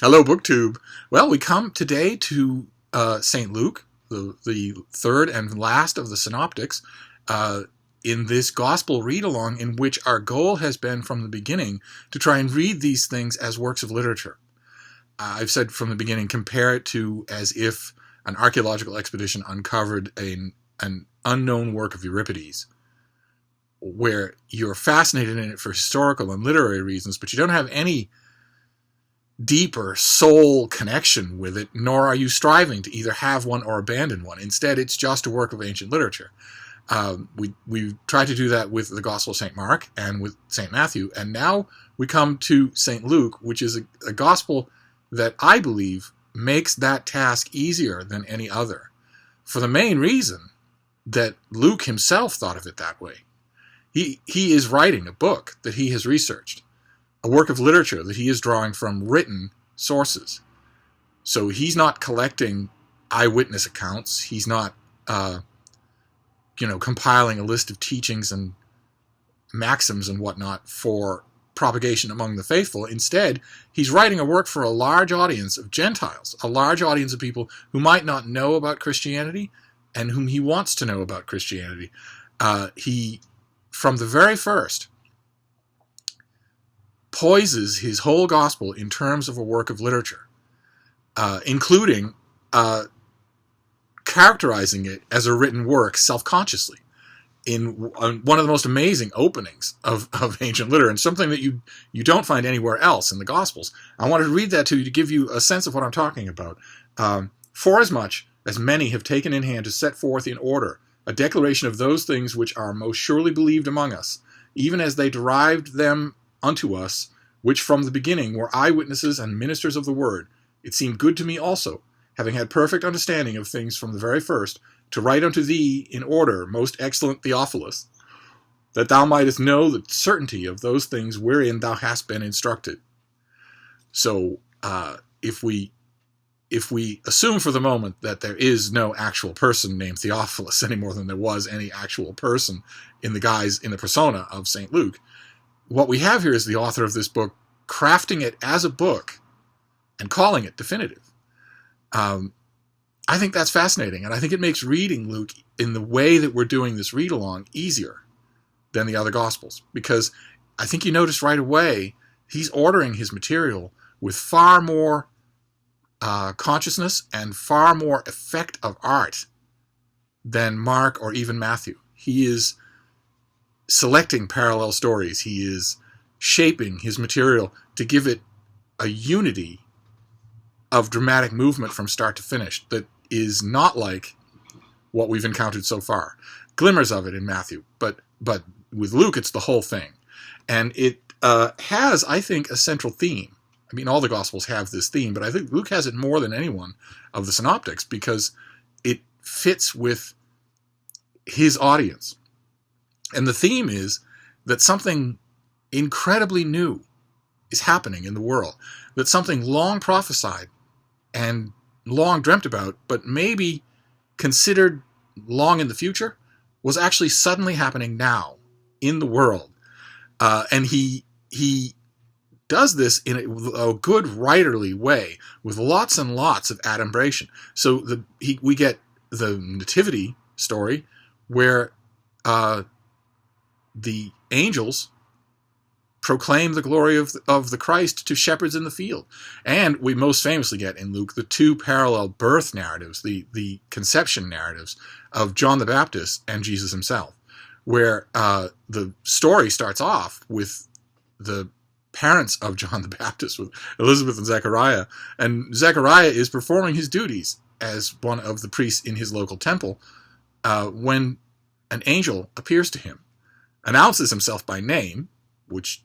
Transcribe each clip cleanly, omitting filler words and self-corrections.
Hello, BookTube. Well, we come today to St. Luke, the third and last of the Synoptics, in this gospel read-along in which our goal has been from the beginning to try and read these things as works of literature. I've said from the beginning, compare it to as if an archaeological expedition uncovered an unknown work of Euripides, where you're fascinated in it for historical and literary reasons, but you don't have any deeper soul connection with it, nor are you striving to either have one or abandon one. Instead, it's just a work of ancient literature. We try to do that with the Gospel of St. Mark and with St. Matthew, and now we come to St. Luke, which is a gospel that I believe makes that task easier than any other, for the main reason that Luke himself thought of it that way. He is writing a book that he has researched, a work of literature that he is drawing from written sources. So he's not collecting eyewitness accounts. He's not, compiling a list of teachings and maxims and whatnot for propagation among the faithful. Instead, he's writing a work for a large audience of Gentiles, a large audience of people who might not know about Christianity and whom he wants to know about Christianity. He, from the very first, poises his whole gospel in terms of a work of literature, including characterizing it as a written work self-consciously in one of the most amazing openings of ancient literature, and something that you don't find anywhere else in the Gospels. I wanted to read that to you to give you a sense of what I'm talking about. Forasmuch as many have taken in hand to set forth in order a declaration of those things which are most surely believed among us, even as they derived them unto us, which from the beginning were eyewitnesses and ministers of the word, it seemed good to me also, having had perfect understanding of things from the very first, to write unto thee in order, most excellent Theophilus, that thou mightest know the certainty of those things wherein thou hast been instructed. So, if we assume for the moment that there is no actual person named Theophilus any more than there was any actual person in the persona of St. Luke, what we have here is the author of this book crafting it as a book and calling it definitive. I think that's fascinating, and I think it makes reading Luke in the way that we're doing this read-along easier than the other Gospels, because I think you notice right away he's ordering his material with far more consciousness and far more effect of art than Mark or even Matthew. He is selecting parallel stories. He is shaping his material to give it a unity of dramatic movement from start to finish that is not like what we've encountered so far. Glimmers of it in Matthew, but with Luke it's the whole thing. And it has, I think, a central theme. I mean, all the Gospels have this theme, but I think Luke has it more than anyone of the Synoptics because it fits with his audience. And the theme is that something incredibly new is happening in the world, that something long prophesied and long dreamt about, but maybe considered long in the future, was actually suddenly happening now in the world. And he does this in a good writerly way with lots and lots of adumbration. So we get the nativity story where the angels proclaim the glory of the Christ to shepherds in the field. And we most famously get in Luke the two parallel birth narratives, the conception narratives of John the Baptist and Jesus himself, where the story starts off with the parents of John the Baptist, with Elizabeth and Zechariah, and Zechariah is performing his duties as one of the priests in his local temple when an angel appears to him, announces himself by name, which,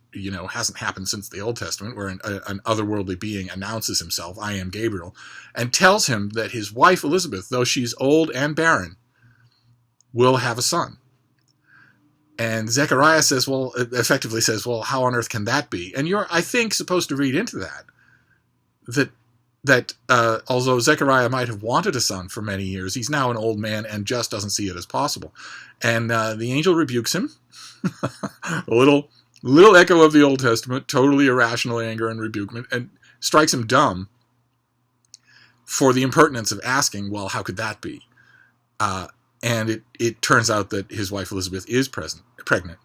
hasn't happened since the Old Testament, where an otherworldly being announces himself, I am Gabriel, and tells him that his wife Elizabeth, though she's old and barren, will have a son. And Zechariah effectively says, well, how on earth can that be? And you're, I think, supposed to read into that although Zechariah might have wanted a son for many years, he's now an old man and just doesn't see it as possible. And the angel rebukes him. A little echo of the Old Testament, totally irrational anger and rebukement. strikes him dumb for the impertinence of asking, well, how could that be? And it turns out that his wife Elizabeth is pregnant.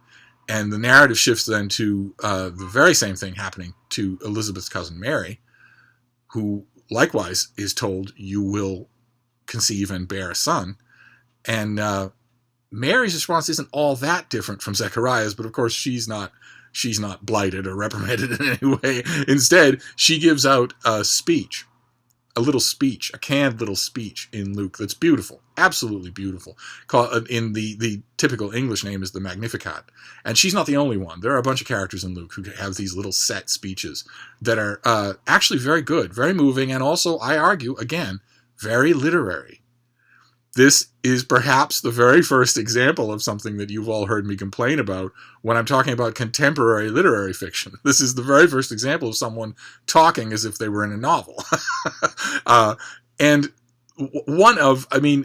And the narrative shifts then to the very same thing happening to Elizabeth's cousin Mary, who likewise is told, you will conceive and bear a son. And Mary's response isn't all that different from Zechariah's, but of course she's not blighted or reprimanded in any way. Instead, she gives out a speech, a canned little speech in Luke that's beautiful, absolutely beautiful. In the typical English name is the Magnificat. And she's not the only one. There are a bunch of characters in Luke who have these little set speeches that are actually very good, very moving, and also, I argue, again, very literary. This is perhaps the very first example of something that you've all heard me complain about when I'm talking about contemporary literary fiction. This is the very first example of someone talking as if they were in a novel. And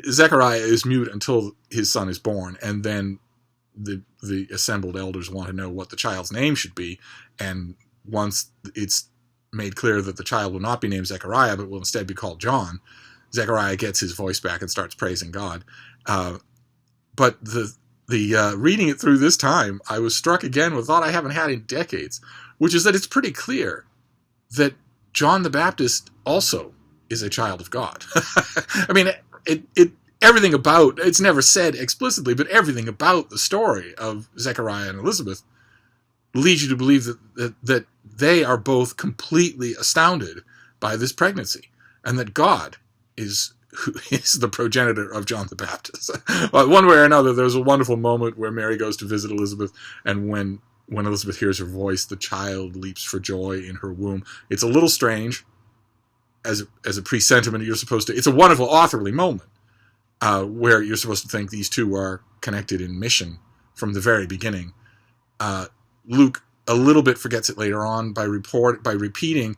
Zechariah is mute until his son is born, and then the assembled elders want to know what the child's name should be, and once it's made clear that the child will not be named Zechariah, but will instead be called John, Zechariah gets his voice back and starts praising God. But the reading it through this time, I was struck again with a thought I haven't had in decades, which is that it's pretty clear that John the Baptist also is a child of God. I mean, everything about, it's never said explicitly, but everything about the story of Zechariah and Elizabeth leads you to believe that they are both completely astounded by this pregnancy, and that God is the progenitor of John the Baptist. One way or another, there's a wonderful moment where Mary goes to visit Elizabeth, and when Elizabeth hears her voice, the child leaps for joy in her womb. It's a little strange as a presentiment. It's a wonderful authorly moment where you're supposed to think these two are connected in mission from the very beginning. Luke a little bit forgets it later on by repeating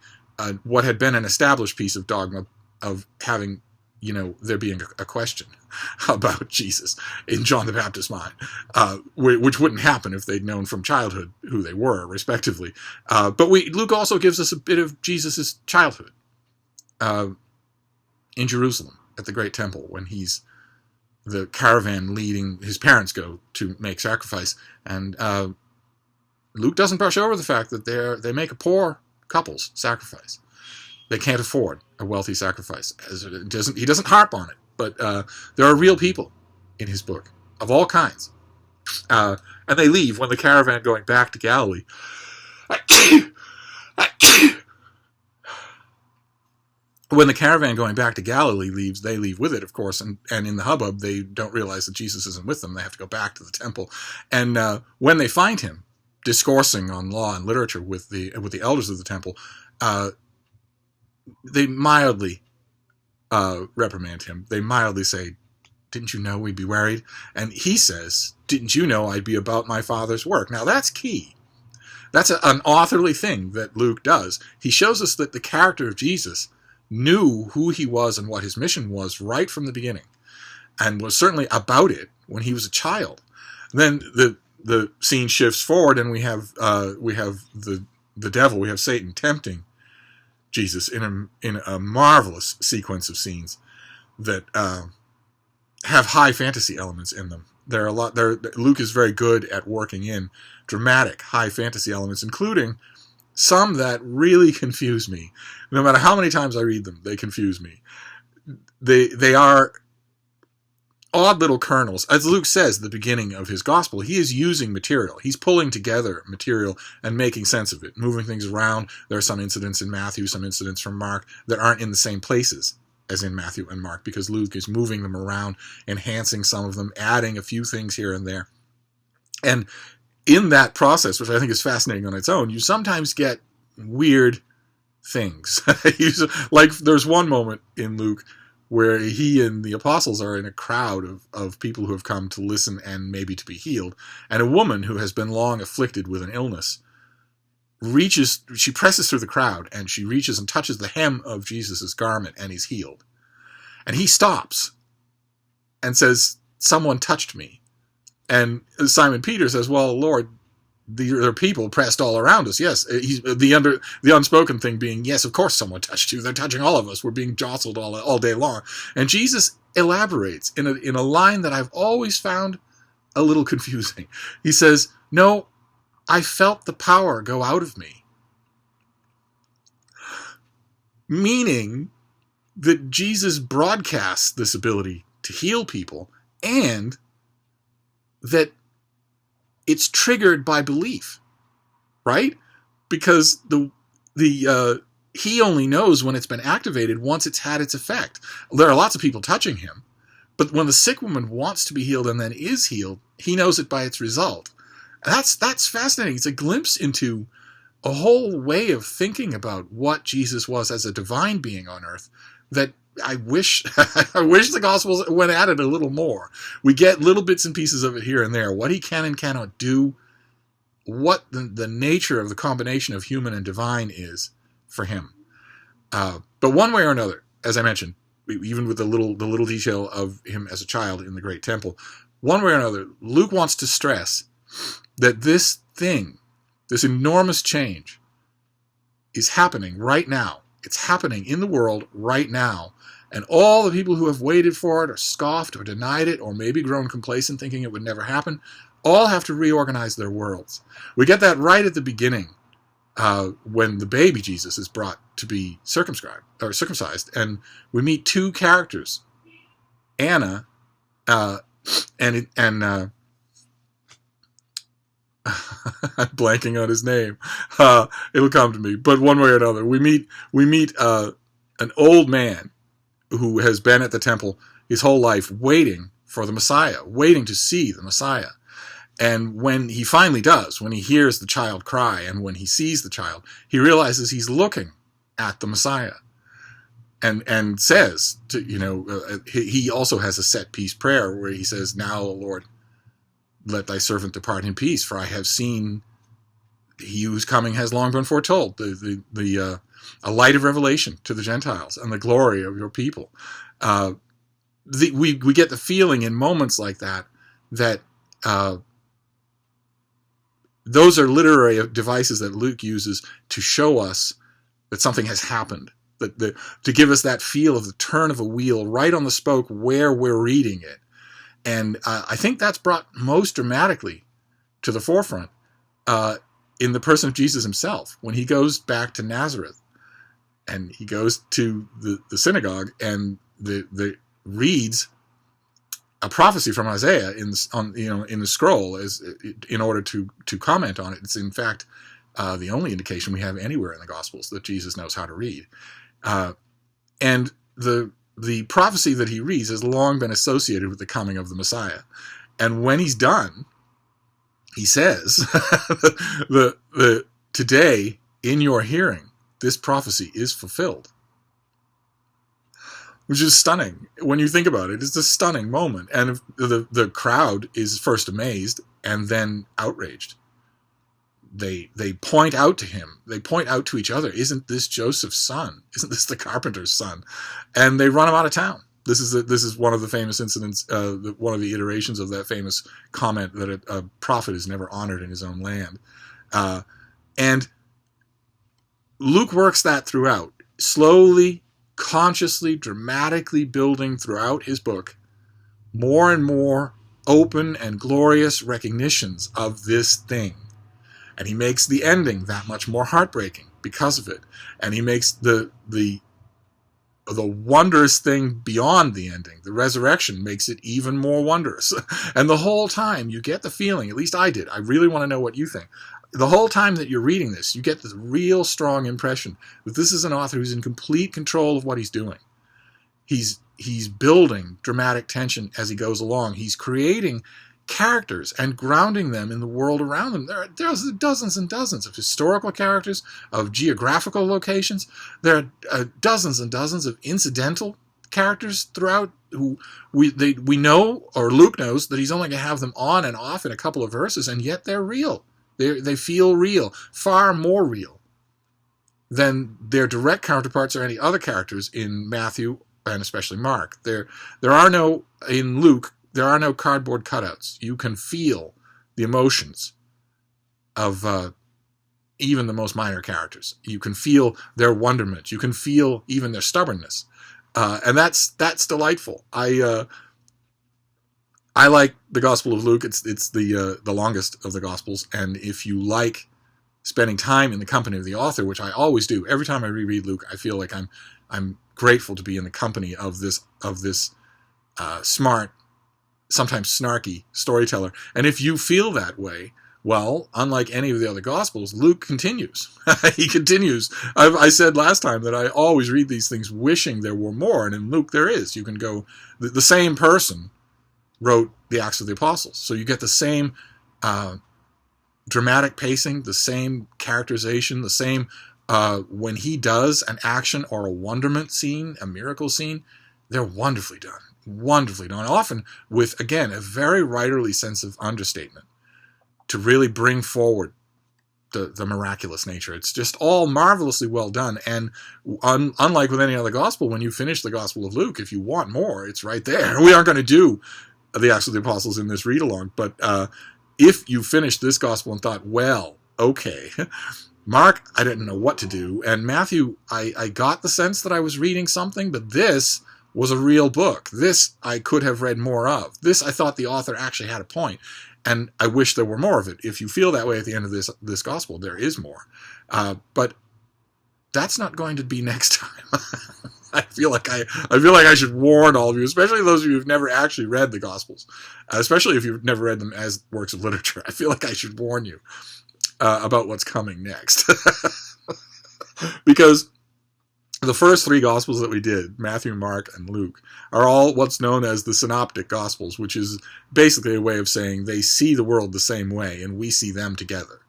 what had been an established piece of dogma of having, there being a question about Jesus in John the Baptist's mind, which wouldn't happen if they'd known from childhood who they were, respectively. But Luke also gives us a bit of Jesus' childhood in Jerusalem at the Great Temple, when he's the caravan leading his parents go to make sacrifice. And Luke doesn't brush over the fact that they make a poor couple's sacrifice. They can't afford a wealthy sacrifice. He doesn't harp on it, but there are real people in his book of all kinds. And they leave when the caravan going back to Galilee. When the caravan going back to Galilee leaves, they leave with it, of course, and in the hubbub, they don't realize that Jesus isn't with them. They have to go back to the temple. And when they find him discoursing on law and literature with the elders of the temple, they mildly reprimand him. They mildly say, "Didn't you know we'd be worried?" And he says, "Didn't you know I'd be about my Father's work?" Now that's key. That's an authorly thing that Luke does. He shows us that the character of Jesus knew who he was and what his mission was right from the beginning, and was certainly about it when he was a child. Then the scene shifts forward, and we have the devil, we have Satan tempting Jesus in a marvelous sequence of scenes that have high fantasy elements in them. Luke is very good at working in dramatic high fantasy elements, including some that really confuse me. No matter how many times I read them, they confuse me. They are odd little kernels. As Luke says at the beginning of his gospel, he is using material. He's pulling together material and making sense of it, moving things around. There are some incidents in Matthew, some incidents from Mark that aren't in the same places as in Matthew and Mark, because Luke is moving them around, enhancing some of them, adding a few things here and there. And in that process, which I think is fascinating on its own, you sometimes get weird things. Like there's one moment in Luke where he and the apostles are in a crowd of people who have come to listen and maybe to be healed. And a woman who has been long afflicted with an illness she presses through the crowd, and she reaches and touches the hem of Jesus' garment, and he's healed. And he stops and says, "Someone touched me." And Simon Peter says, "Well, Lord, there are people pressed all around us. Yes, the unspoken thing being, yes, of course someone touched you. They're touching all of us. We're being jostled all day long. And Jesus elaborates in a line that I've always found a little confusing. He says, "No, I felt the power go out of me." Meaning that Jesus broadcasts this ability to heal people, and that it's triggered by belief, right? Because he only knows when it's been activated once it's had its effect. There are lots of people touching him, but when the sick woman wants to be healed and then is healed, he knows it by its result. That's fascinating. It's a glimpse into a whole way of thinking about what Jesus was as a divine being on earth that I wish the Gospels went at it a little more. We get little bits and pieces of it here and there. What he can and cannot do, what the nature of the combination of human and divine is for him. But one way or another, as I mentioned, even with the little detail of him as a child in the great temple, one way or another, Luke wants to stress that this thing, this enormous change, is happening right now. It's happening in the world right now. And all the people who have waited for it or scoffed or denied it or maybe grown complacent thinking it would never happen, all have to reorganize their worlds. We get that right at the beginning when the baby Jesus is brought to be circumcised. And we meet two characters, Anna and I'm blanking on his name. It'll come to me. But one way or another, we meet an old man who has been at the temple his whole life waiting for the Messiah, waiting to see the Messiah. And when he finally does, when he hears the child cry and when he sees the child, he realizes he's looking at the Messiah and says, he also has a set piece prayer where he says, "Now, O Lord, let thy servant depart in peace, for I have seen he whose coming has long been foretold, a light of revelation to the Gentiles and the glory of your people." We get the feeling in moments like that those are literary devices that Luke uses to show us that something has happened, to give us that feel of the turn of a wheel right on the spoke where we're reading it. And I think that's brought most dramatically to the forefront in the person of Jesus himself, when he goes back to Nazareth and he goes to the synagogue and reads a prophecy from Isaiah in the scroll in order to comment on it. It's in fact the only indication we have anywhere in the Gospels that Jesus knows how to read. And the prophecy that he reads has long been associated with the coming of the Messiah. And when he's done, he says, today in your hearing, this prophecy is fulfilled. Which is stunning. When you think about it, it's a stunning moment. And the crowd is first amazed and then outraged. They point out to him. They point out to each other, "Isn't this Joseph's son? Isn't this the carpenter's son?" And they run him out of town. This is one of the famous incidents, one of the iterations of that famous comment that a prophet is never honored in his own land. And Luke works that throughout, slowly, consciously, dramatically building throughout his book more and more open and glorious recognitions of this thing. And he makes the ending that much more heartbreaking because of it. And he makes the wondrous thing beyond the ending, the resurrection, makes it even more wondrous. And the whole time you get the feeling, at least I did, I really want to know what you think. The whole time that you're reading this, you get this real strong impression that this is an author who's in complete control of what he's doing. He's building dramatic tension as he goes along. He's creating characters and grounding them in the world around them. There are dozens and dozens of historical characters, of geographical locations. There are dozens and dozens of incidental characters throughout who we know, or Luke knows, that he's only going to have them on and off in a couple of verses, and yet they're real. They feel real, far more real than their direct counterparts or any other characters in Matthew and especially Mark. In Luke, there are no cardboard cutouts. You can feel the emotions of even the most minor characters. You can feel their wonderment. You can feel even their stubbornness, and that's delightful. I like the Gospel of Luke. It's the longest of the Gospels, and if you like spending time in the company of the author, which I always do, every time I reread Luke, I feel like I'm grateful to be in the company of this smart, sometimes snarky storyteller. And if you feel that way, well, unlike any of the other Gospels, Luke continues. He continues. I said last time that I always read these things wishing there were more, and in Luke there is. You can go, the same person wrote the Acts of the Apostles, so you get the same dramatic pacing, the same characterization, the same when he does an action or a wonderment scene, a miracle scene, they're wonderfully done. Wonderfully done. Often with, again, a very writerly sense of understatement to really bring forward the miraculous nature. It's just all marvelously well done. And unlike with any other gospel, when you finish the Gospel of Luke, if you want more, it's right there. We aren't going to do the Acts of the Apostles in this read-along, but if you finished this gospel and thought, well, okay, Mark, I didn't know what to do, and Matthew, I got the sense that I was reading something, but this was a real book. This I could have read more of. This I thought the author actually had a point, and I wish there were more of it. If you feel that way at the end of this gospel, there is more. But that's not going to be next time. I feel like I should warn all of you, especially those of you who've never actually read the Gospels, especially if you've never read them as works of literature. I feel like I should warn you about what's coming next. Because the first three Gospels that we did, Matthew, Mark, and Luke, are all what's known as the Synoptic Gospels, which is basically a way of saying they see the world the same way, and we see them together.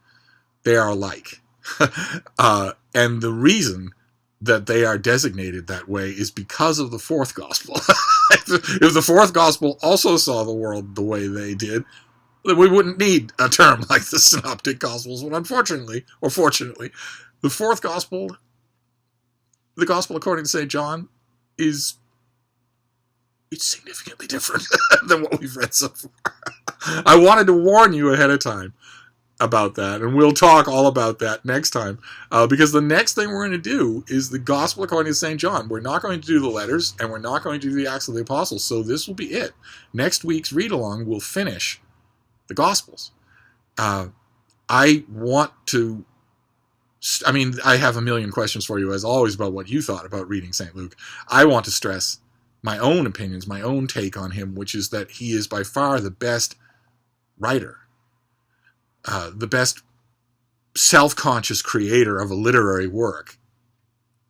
They are alike. And the reason that they are designated that way is because of the fourth Gospel. If the fourth Gospel also saw the world the way they did, then we wouldn't need a term like the Synoptic Gospels. But unfortunately, or fortunately, the fourth Gospel, the Gospel according to St. John, it's significantly different than what we've read so far. I wanted to warn you ahead of time about that, and we'll talk all about that next time, because the next thing we're going to do is the Gospel according to St. John. We're not going to do the letters, and we're not going to do the Acts of the Apostles, so this will be it. Next week's read-along will finish the Gospels. I have a million questions for you, as always, about what you thought about reading St. Luke. I want to stress my own opinions, my own take on him, which is that he is by far the best writer, the best self-conscious creator of a literary work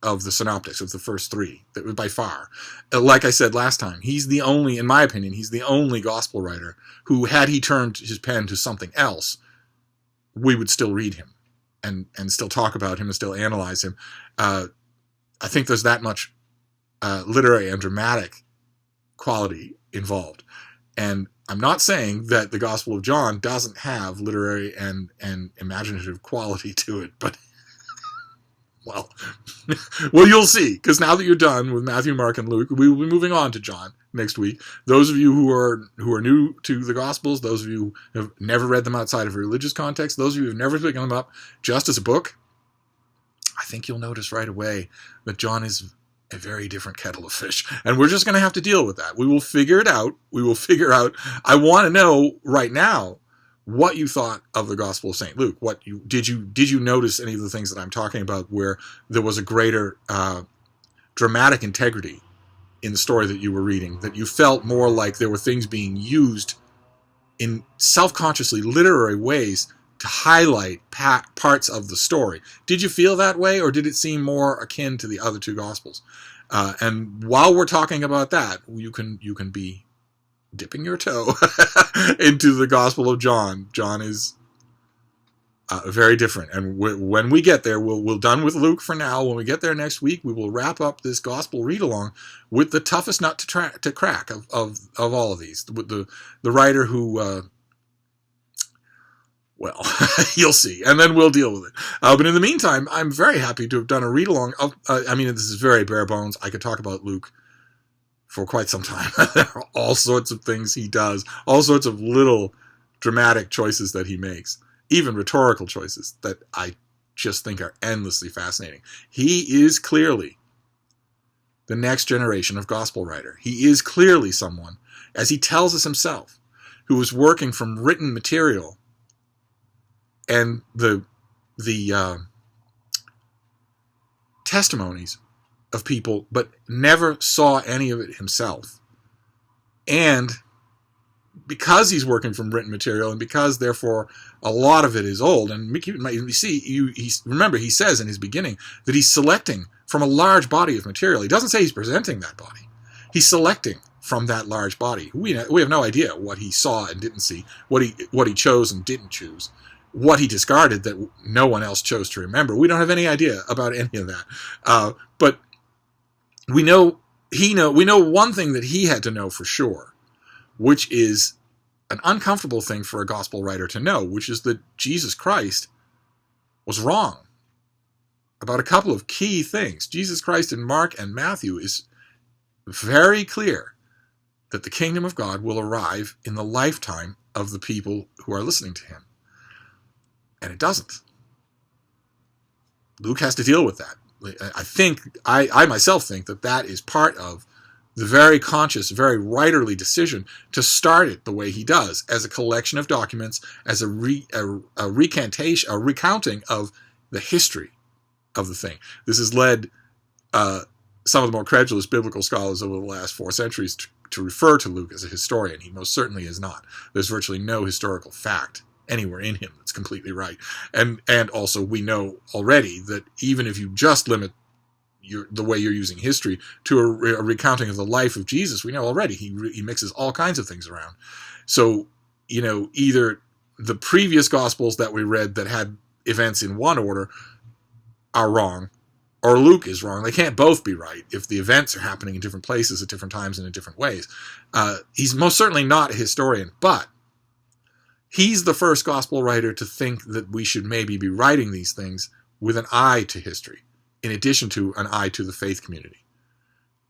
of the synoptics, of the first three, that by far. Like I said last time, he's the only, in my opinion, he's the only gospel writer who, had he turned his pen to something else, we would still read him and still talk about him and still analyze him. I think there's that much literary and dramatic quality involved. And I'm not saying that the Gospel of John doesn't have literary and imaginative quality to it, but, well, you'll see, because now that you're done with Matthew, Mark, and Luke, we will be moving on to John next week. Those of you who are new to the Gospels, those of you who have never read them outside of a religious context, those of you who have never picked them up just as a book, I think you'll notice right away that John is a very different kettle of fish. And we're just going to have to deal with that. We will figure it out. I want to know right now what you thought of the Gospel of St. Luke. Did you notice any of the things that I'm talking about where there was a greater dramatic integrity in the story that you were reading, that you felt more like there were things being used in self-consciously literary ways to highlight parts of the story? Did you feel that way, or did it seem more akin to the other two Gospels? And while we're talking about that, you can be dipping your toe into the Gospel of John. John is very different, and when we get there, we'll done with Luke for now. When we get there next week, we will wrap up this Gospel read-along with the toughest nut to crack of all of these. With the writer who. Well, you'll see, and then we'll deal with it. But in the meantime, I'm very happy to have done a read-along. This is very bare bones. I could talk about Luke for quite some time. There are all sorts of things he does, all sorts of little dramatic choices that he makes. even rhetorical choices that I just think are endlessly fascinating. He is clearly the next generation of gospel writer. He is clearly someone, as he tells us himself, who was working from written material and the testimonies of people, but never saw any of it himself. And because he's working from written material, and because therefore a lot of it is old, and remember he says in his beginning that he's selecting from a large body of material. He doesn't say he's presenting that body. He's selecting from that large body. We have no idea what he saw and didn't see, what he chose and didn't choose, what he discarded that no one else chose to remember. We don't have any idea about any of that. But we know one thing that he had to know for sure, which is an uncomfortable thing for a gospel writer to know, which is that Jesus Christ was wrong about a couple of key things. Jesus Christ in Mark and Matthew is very clear that the kingdom of God will arrive in the lifetime of the people who are listening to him. And it doesn't. Luke has to deal with that. I myself think that is part of the very conscious, very writerly decision to start it the way he does, as a collection of documents, as a recounting of the history of the thing. This has led some of the more credulous biblical scholars over the last 4 centuries to refer to Luke as a historian. He most certainly is not. There's virtually no historical fact anywhere in him that's completely right. And also we know already that even if you just limit the way you're using history to a recounting of the life of Jesus, we know already he mixes all kinds of things around. So, either the previous Gospels that we read that had events in one order are wrong, or Luke is wrong. They can't both be right if the events are happening in different places at different times and in different ways. He's most certainly not a historian, but he's the first gospel writer to think that we should maybe be writing these things with an eye to history, in addition to an eye to the faith community.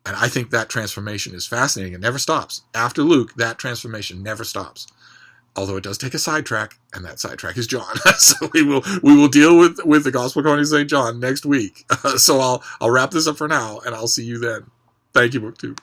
And I think that transformation is fascinating. It never stops. After Luke, that transformation never stops. Although it does take a sidetrack, and that sidetrack is John. So we will deal with the Gospel according to St. John next week. So I'll wrap this up for now, and I'll see you then. Thank you, BookTube.